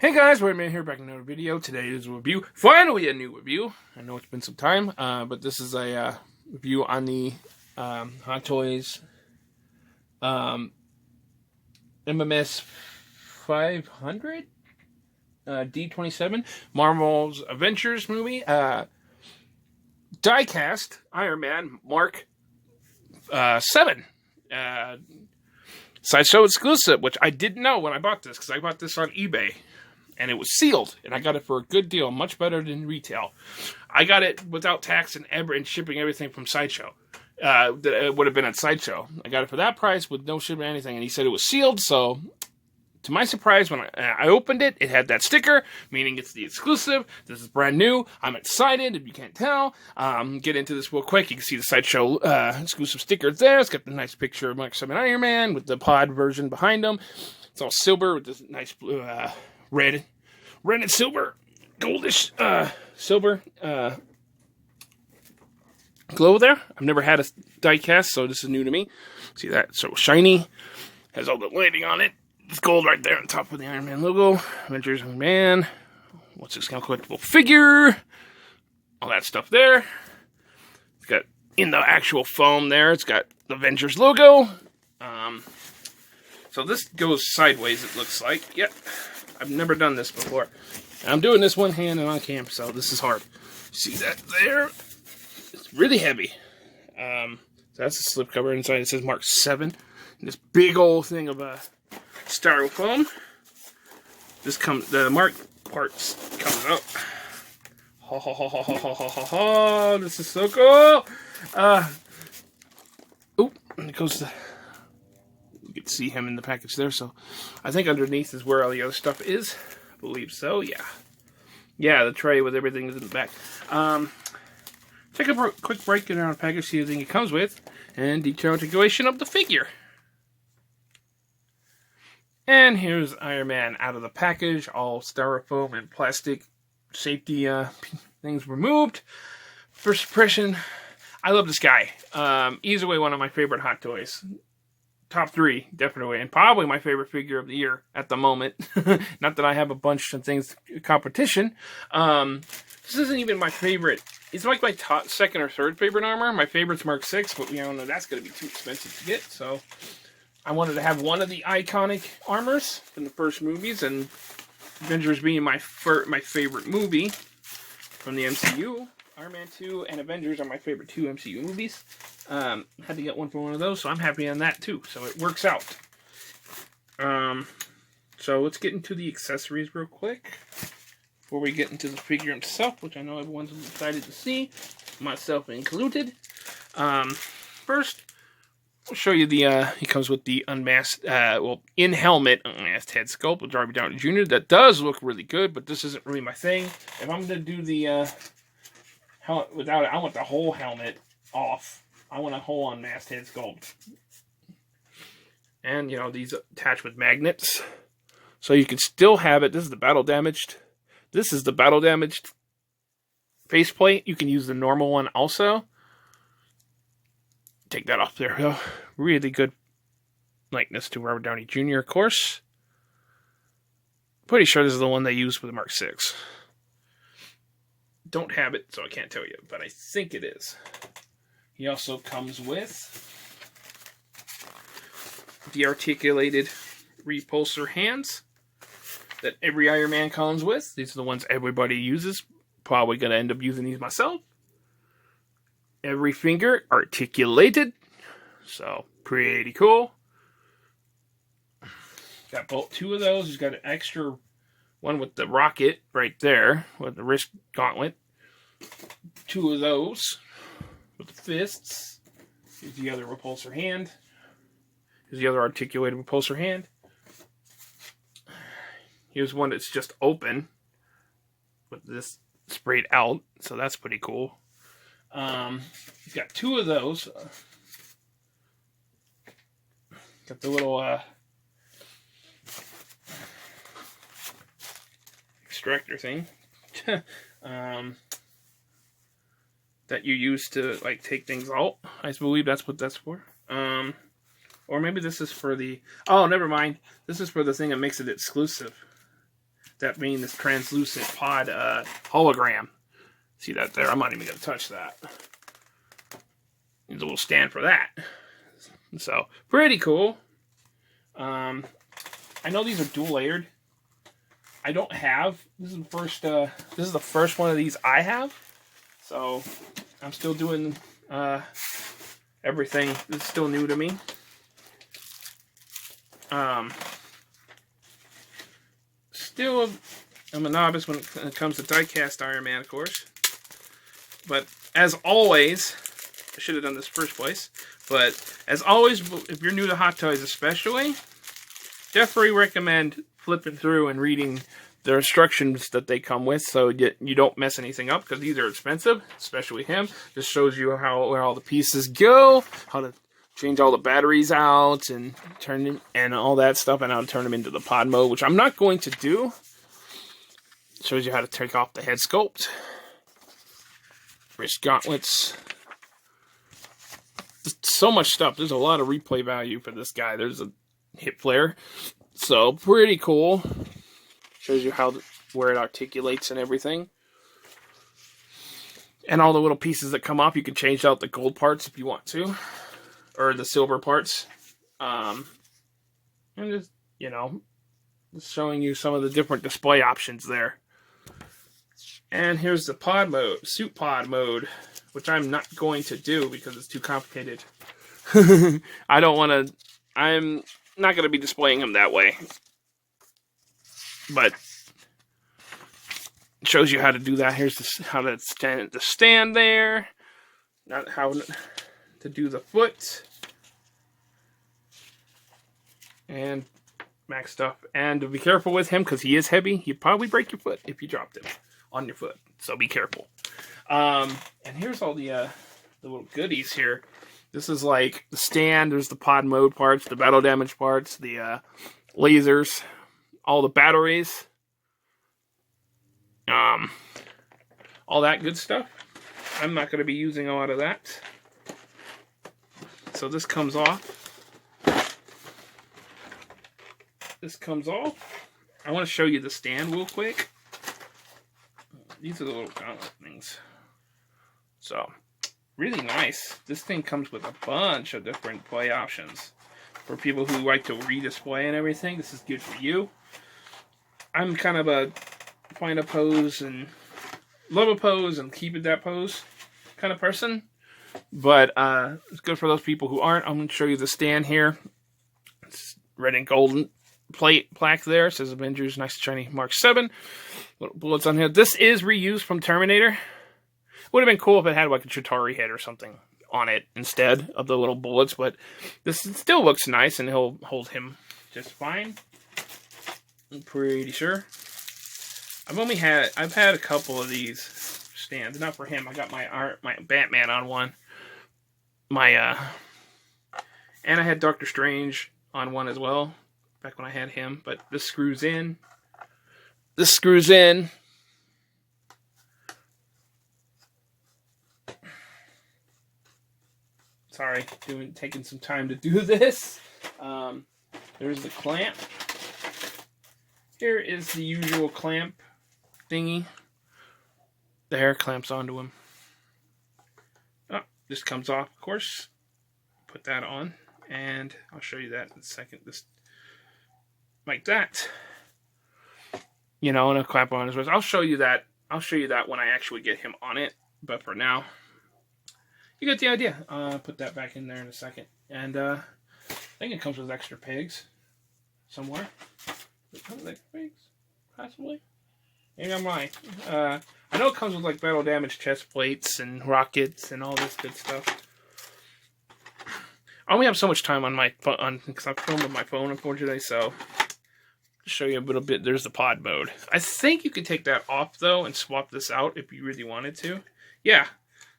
Hey guys, White Man here, back in another video. Today is a review. Finally a new review. I know it's been some time, but this is a review on the Hot Toys MMS 500 D27 Marvel's Avengers movie. Diecast Iron Man Mark 7. Sideshow exclusive, which I didn't know when I bought this, because I bought this on eBay. And it was sealed, and I got it for a good deal, much better than retail. I got it without tax and shipping everything from Sideshow. It would have been at Sideshow. I got it for that price with no shipping or anything, and he said it was sealed, so to my surprise, when I opened it, it had that sticker, meaning it's the exclusive. This is brand new. I'm excited, if you can't tell. Get into this real quick. You can see the Sideshow exclusive sticker there. It's got the nice picture of Mark 7 Iron Man with the pod version behind him. It's all silver with this nice blue... red and silver, goldish silver glow there. I've never had a diecast, so this is new to me. See that? So shiny. Has all the lighting on it. It's gold right there on top of the Iron Man logo. Avengers Iron Man. What's this kind of collectible figure? All that stuff there. It's got, in the actual foam there, it's got the Avengers logo. So this goes sideways, it looks like. Yep. I've never done this before. I'm doing this one hand and on cam, so this is hard. See that there? It's really heavy. So that's the slipcover. Inside it says Mark 7. And this big old thing of styrofoam. The Mark parts comes out. Ha ha ha ha ha ha ha ha ha. This is so cool. And it goes to... You can see him in the package there, so I think underneath is where all the other stuff is. I believe so, yeah. Yeah, the tray with everything is in the back. Take a quick breakdown on the package, see everything it comes with, and detailed articulation of the figure. And here's Iron Man out of the package, all styrofoam and plastic safety things removed. First impression, I love this guy. Easily one of my favorite Hot Toys. Top 3, definitely, and probably my favorite figure of the year at the moment. Not that I have a bunch of things competition. This isn't even my favorite. It's like my top, second or third favorite armor. My favorite's Mark 6, but we all know that's going to be too expensive to get. So I wanted to have one of the iconic armors from the first movies, and Avengers being my favorite movie from the MCU. Iron Man 2 and Avengers are my favorite 2 MCU movies. Had to get one for one of those, so I'm happy on that too. So it works out. So let's get into the accessories real quick before we get into the figure himself, which I know everyone's excited to see, myself included. First, I'll show you the. He comes with the unmasked, in helmet unmasked head sculpt with Robert Downey Jr. That does look really good, but this isn't really my thing. If I'm gonna do the without it, I want the whole helmet off. I want a whole unmasked head sculpt. And, you know, these attach with magnets. So you can still have it. This is the battle damaged. This is the battle damaged faceplate. You can use the normal one also. Take that off there. Oh, really good likeness to Robert Downey Jr., of course. Pretty sure this is the one they used with the Mark 6. Don't have it, so I can't tell you, but I think it is. He also comes with the articulated repulsor hands that every Iron Man comes with. These are the ones everybody uses. Probably going to end up using these myself. Every finger articulated. So, pretty cool. Got both 2 of those. He's got an extra one with the rocket right there, with the wrist gauntlet. 2 of those with the fists. Here's the other repulsor hand. Here's the other articulated repulsor hand. Here's one that's just open with this sprayed out, so that's pretty cool. He's got 2 of those. Got the little extractor thing. That you use to, like, take things out. I believe that's what that's for. Or maybe this is for the... Oh, never mind. This is for the thing that makes it exclusive. That being this translucent pod hologram. See that there? I'm not even going to touch that. There's a little stand for that. So, pretty cool. I know these are dual layered. I don't have. This is the first one of these I have. So, I'm still doing everything. This is still new to me. Still, I'm a novice when it comes to diecast Iron Man, of course. But as always, I should have done this first place. But as always, if you're new to Hot Toys especially, definitely recommend flipping through and reading the instructions that they come with so you don't mess anything up, because these are expensive, especially him. Just shows you where all the pieces go, how to change all the batteries out and turn them, and all that stuff, and how to turn them into the pod mode, which I'm not going to do. Shows you how to take off the head sculpt, wrist gauntlets. So much stuff. There's a lot of replay value for this guy. There's a hip flare, so pretty cool. Shows you where it articulates and everything. And all the little pieces that come off, you can change out the gold parts if you want to, or the silver parts. And just, just showing you some of the different display options there. And here's the pod mode, suit pod mode, which I'm not going to do because it's too complicated. I'm not going to be displaying him that way. But it shows you how to do that. Here's how to stand there. Not how to do the foot. And max stuff. And to be careful with him because he is heavy. You'd probably break your foot if you dropped him on your foot. So be careful. And here's all the little goodies here. This is like the stand. There's the pod mode parts, the battle damage parts, the lasers, all the batteries, all that good stuff. I'm not going to be using a lot of that. So this comes off. This comes off. I want to show you the stand real quick. These are the little gauntlet things. So, really nice. This thing comes with a bunch of different play options. For people who like to redisplay and everything, this is good for you. I'm kind of a find a pose and love a pose and keep it that pose kind of person. But it's good for those people who aren't. I'm going to show you the stand here. It's red and golden plaque there. It says Avengers, nice shiny Mark 7. Little bullets on here. This is reused from Terminator. Would have been cool if it had like a Chitauri head or something on it instead of the little bullets, but this still looks nice and he'll hold him just fine. I'm pretty sure. I've had a couple of these stands. Not for him. I got my Batman on one. And I had Doctor Strange on one as well, back when I had him, but this screws in. This screws in. Sorry, taking some time to do this. There's the clamp. Here is the usual clamp thingy. The hair clamps onto him. Oh, this comes off, of course. Put that on, and I'll show you that in a second. Just like that. And a clamp on his wrist. I'll show you that. I'll show you that when I actually get him on it. But for now, you get the idea. Put that back in there in a second. And I think it comes with extra pegs somewhere. Does it come with extra pegs? Possibly. Maybe I'm lying. I know it comes with like battle damage chest plates and rockets and all this good stuff. I only have so much time on my phone because I'm filming with my phone, unfortunately. So, show you a little bit. There's the pod mode. I think you could take that off though and swap this out if you really wanted to. Yeah.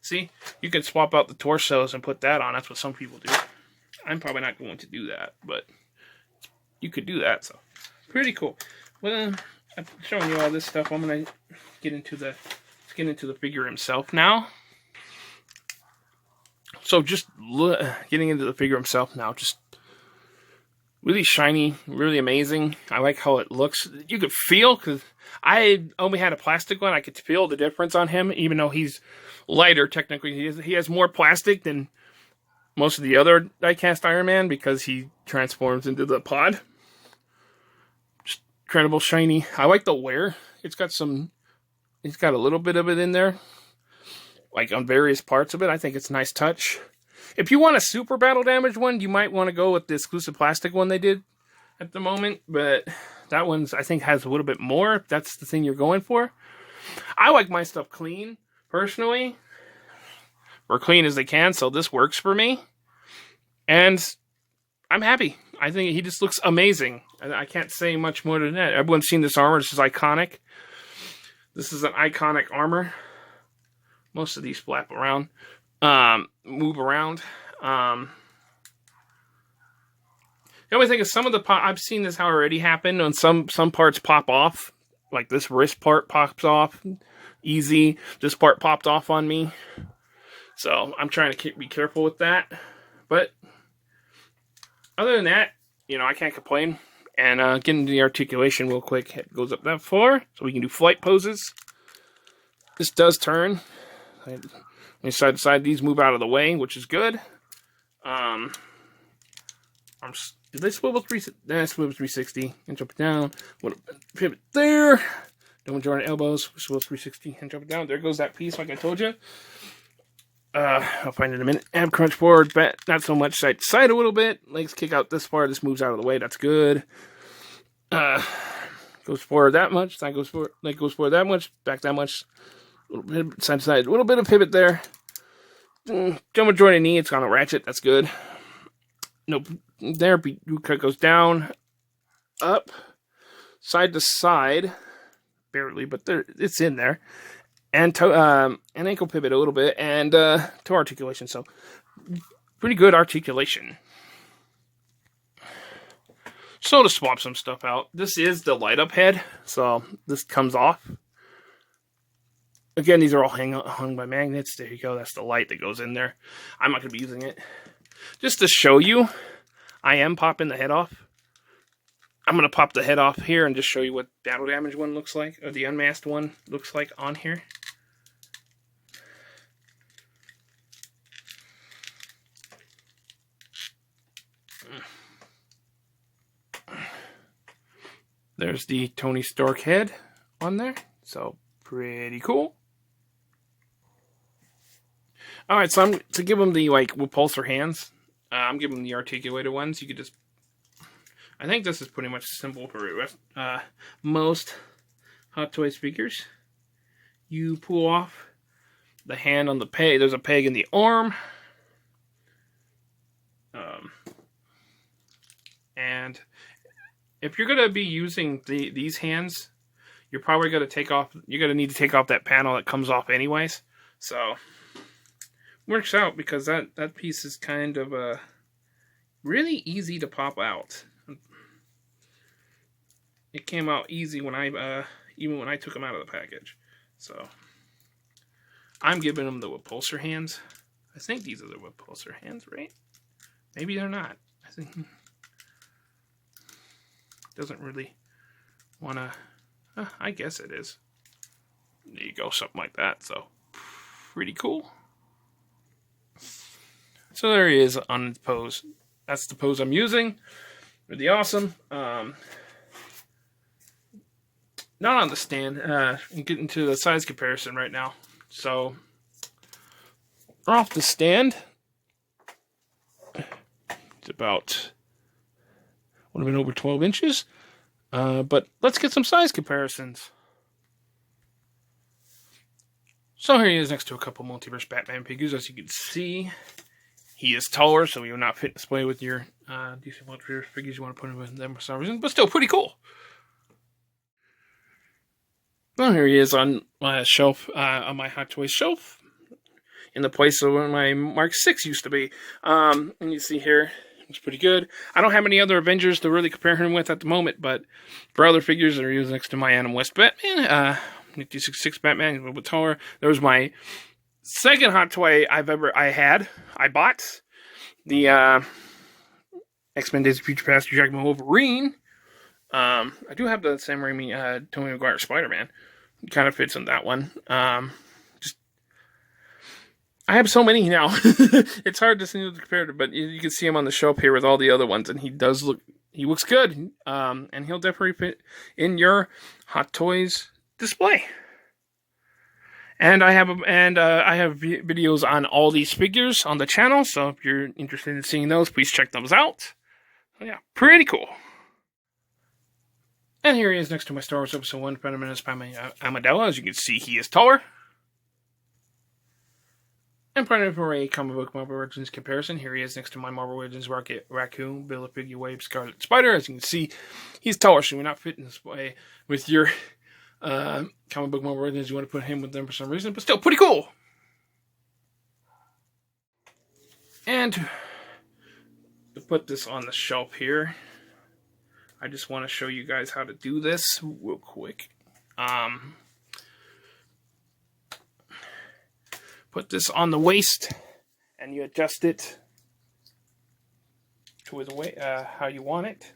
See, you can swap out the torsos and put that on. That's what some people do. I'm probably not going to do that, but you could do that. So, pretty cool. Well, I'm showing you all this stuff. I'm gonna get into the figure himself now. So, just getting into the figure himself now. Just Really shiny, really amazing. I like how it looks. You could feel, because I only had a plastic one, I could feel the difference on him, even though he's lighter, technically. He has more plastic than most of the other die-cast Iron Man, because he transforms into the pod. Just incredible shiny. I like the wear. It's got a little bit of it in there, like on various parts of it. I think it's a nice touch. If you want a super battle damage one, you might want to go with the exclusive plastic one they did at the moment. But that one's, I think, has a little bit more, if that's the thing you're going for. I like my stuff clean, personally. Or clean as they can, so this works for me. And I'm happy. I think he just looks amazing. I can't say much more than that. Everyone's seen this armor. This is iconic. This is an iconic armor. Most of these flap around. Move around. The only thing is some of the I've seen this already happen, and some parts pop off. Like this wrist part pops off easy. This part popped off on me. So I'm trying to be careful with that. But other than that, I can't complain. And getting into the articulation real quick. It goes up that far, so we can do flight poses. This does turn. Side to side, these move out of the way, which is good. Did they swivel 360 and jump it down? Pivot there. Don't join the elbows. Swivel 360 and jump it down. There goes that piece, like I told you. I'll find it in a minute. Ab crunch forward, but not so much side to side a little bit. Legs kick out this far. This moves out of the way. That's good. Goes forward that much. Leg goes forward that much. Back that much. Little bit side to side, a little bit of pivot there. Jump and join a knee, it's on a ratchet, that's good. Nope, there, cut goes down, up, side to side, barely, but it's in there. And ankle pivot a little bit, and toe articulation, so pretty good articulation. So to swap some stuff out, this is the light up head, so this comes off. Again, these are all hung by magnets. There you go. That's the light that goes in there. I'm not going to be using it. Just to show you, I am popping the head off. I'm going to pop the head off here and just show you what battle damage one looks like, or the unmasked one looks like on here. There's the Tony Stark head on there. So, pretty cool. Alright, so to give them the, repulsor hands, I'm giving them the articulated ones. You could just, I think this is pretty much simple for most Hot Toys figures. You pull off the hand on the peg. There's a peg in the arm. And if you're going to be using these hands, you're probably going to need to take off that panel that comes off anyways. So works out, because that piece is kind of really easy to pop out. It came out easy when even when I took them out of the package. So I'm giving them the repulsor hands. I think these are the repulsor hands, right? Maybe they're not. I think doesn't really want to. I guess it is. There you go, something like that. So pretty cool. So there he is on the pose. That's the pose I'm using. Really awesome. Not on the stand. I'm getting to the size comparison right now. So off the stand, it's about, would have been over 12 inches. But let's get some size comparisons. So here he is next to a couple Multiverse Batman figures. As you can see, he is taller, so he will not fit display with your DC Multiverse figures. You want to put him with them for some reason, but still pretty cool. Well, here he is on my shelf, on my Hot Toys shelf, in the place of where my Mark 6 used to be. And you see here, it's pretty good. I don't have any other Avengers to really compare him with at the moment, but for other figures that are used next to my Adam West Batman, 1966 Batman, a little bit taller. There was my second Hot Toy I bought. The X-Men Days of Future Past, Hugh Jackman Wolverine. I do have the Sam Raimi, Tobey Maguire Spider-Man. Kind of fits in that one. I have so many now. It's hard to see the comparative, but you can see him on the show up here with all the other ones, and he looks good. And he'll definitely fit in your Hot Toys display. And I have videos on all these figures on the channel, so if you're interested in seeing those, please check those out. So yeah, pretty cool. And here he is next to my Star Wars Episode 1, Phantom Menace by my Amidala. As you can see, he is taller. And part for a comic book Marvel Origins comparison, here he is next to my Marvel Origins Rocket Raccoon, Build-A-Figure Wave, Scarlet Spider. As you can see, he's taller, so we're not fitting this way with your comic book Marvel Origins. You want to put him with them for some reason, but still pretty cool. And to put this on the shelf here, I just want to show you guys how to do this real quick. Put this on the waist, and you adjust it to the way how you want it.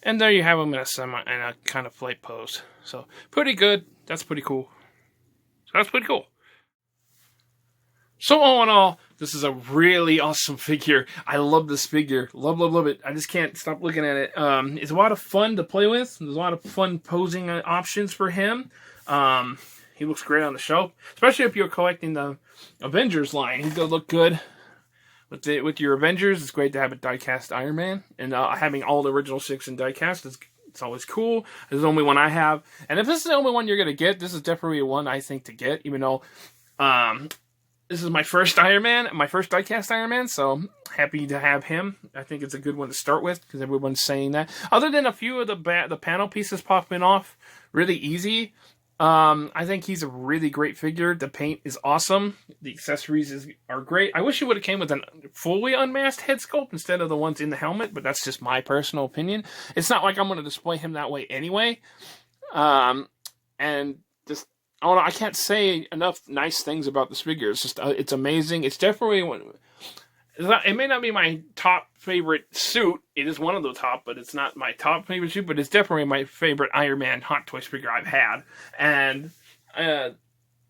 And there you have them in a kind of flight pose. So pretty good. That's pretty cool. So all in all, this is a really awesome figure. I love this figure. Love it. I just can't stop looking at it. It's a lot of fun to play with. There's a lot of fun posing options for him. He looks great on the shelf, especially if you're collecting the Avengers line. He's gonna look good with your Avengers. It's great to have a diecast Iron Man, and having all the original 6 in diecast it's always cool. This is the only one I have, and if this is the only one you're gonna get, this is definitely one I think to get. Even though this is my first Iron Man, my first diecast Iron Man, so I'm happy to have him. I think it's a good one to start with because everyone's saying that. Other than a few of the panel pieces popping off really easy. I think he's a really great figure. The paint is awesome. The accessories are great. I wish he would have came with a fully unmasked head sculpt instead of the ones in the helmet, but that's just my personal opinion. It's not like I'm going to display him that way anyway. And just, I don't know, I can't say enough nice things about this figure. It's just, it's amazing. It's definitely one. It may not be my top favorite suit. It is one of the top, but it's not my top favorite suit. But it's definitely my favorite Iron Man Hot Toys figure I've had. And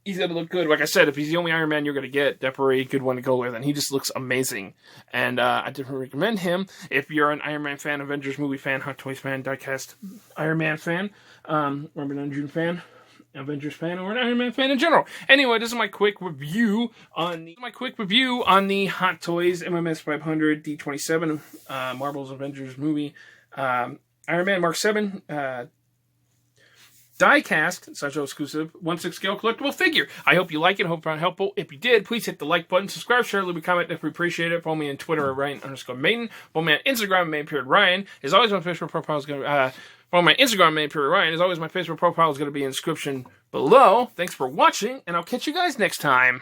he's going to look good. Like I said, if he's the only Iron Man you're going to get, definitely a good one to go with. And he just looks amazing. And I definitely recommend him. If you're an Iron Man fan, Avengers movie fan, Hot Toys fan, diecast Iron Man fan, Robert Downey Jr. fan, Avengers fan, or an Iron Man fan in general. Anyway, this is my quick review on the Hot Toys MMS 500 D27 Marvel's Avengers movie Iron Man Mark 7 diecast Sideshow exclusive 1/6 scale collectible figure. I hope you like it. I hope it found helpful. If you did, please hit the like button, subscribe, share, leave a comment if we appreciate it. Follow me on Twitter at Ryan_Maiden. Follow me on Instagram Maiden_Ryan. As always, my Facebook profile is gonna follow my Instagram Maiden_Ryan. As always, my Facebook profile is gonna be in the description below. Thanks for watching, and I'll catch you guys next time.